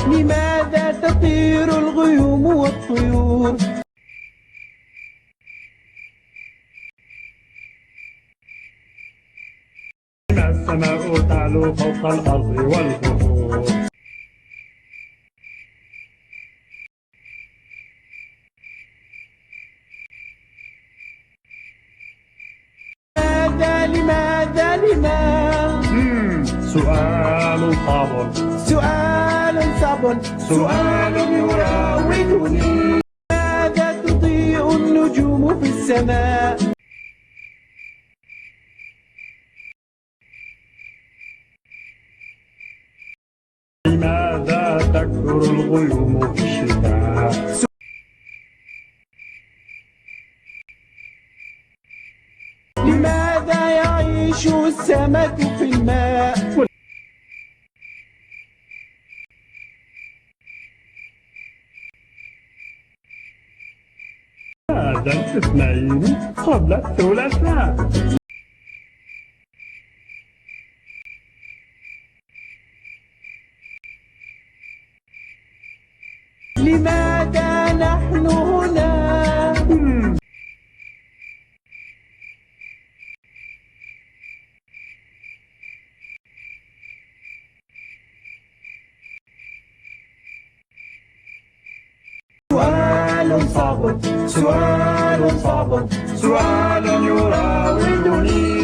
لماذا تطير الغيوم والطيور؟ السماء تعلو فوق الأرض والبحور. لماذا سؤال صعب، سؤال يراودني. لماذا تضيء النجوم في السماء؟ لماذا تكثر الغيوم في الشتاء؟ لماذا يعيش السمك في الماء؟ هذا الاثنين قبل الثلاثاء. لماذا نحن هنا؟ سؤال صعب، سؤال يراودني.